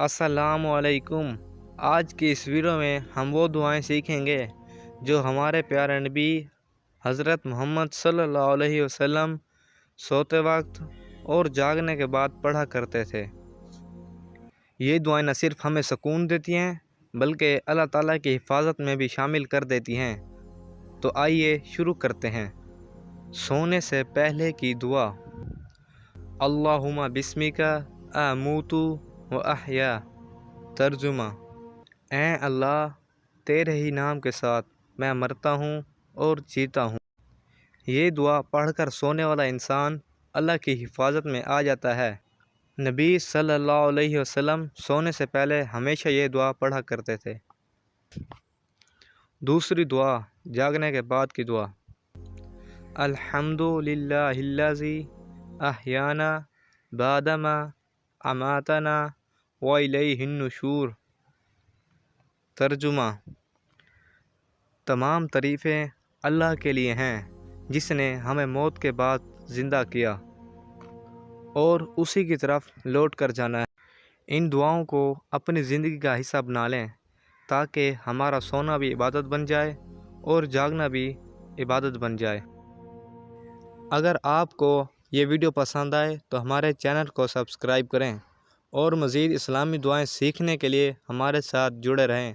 السلام علیکم۔ آج کی اس ویڈیو میں ہم وہ دعائیں سیکھیں گے جو ہمارے پیارے نبی حضرت محمد صلی اللہ علیہ وسلم سوتے وقت اور جاگنے کے بعد پڑھا کرتے تھے۔ یہ دعائیں نہ صرف ہمیں سکون دیتی ہیں بلکہ اللہ تعالیٰ کی حفاظت میں بھی شامل کر دیتی ہیں۔ تو آئیے شروع کرتے ہیں۔ سونے سے پہلے کی دعا۔ اللہم بسمک اموت و احیا۔ ترجمہ: اے اللہ، تیرے ہی نام کے ساتھ میں مرتا ہوں اور جیتا ہوں۔ یہ دعا پڑھ کر سونے والا انسان اللہ کی حفاظت میں آ جاتا ہے۔ نبی صلی اللہ علیہ وسلم سونے سے پہلے ہمیشہ یہ دعا پڑھا کرتے تھے۔ دوسری دعا، جاگنے کے بعد کی دعا۔ الحمد للہ الذی احیانا بعدما اماتنا والیہ النشور۔ ترجمہ: تمام تعریفیں اللہ کے لیے ہیں جس نے ہمیں موت کے بعد زندہ کیا اور اسی کی طرف لوٹ کر جانا ہے۔ ان دعاؤں کو اپنی زندگی کا حصہ بنا لیں تاکہ ہمارا سونا بھی عبادت بن جائے اور جاگنا بھی عبادت بن جائے۔ اگر آپ کو یہ ویڈیو پسند آئے تو ہمارے چینل کو سبسکرائب کریں اور مزید اسلامی دعائیں سیکھنے کے لیے ہمارے ساتھ جڑے رہیں۔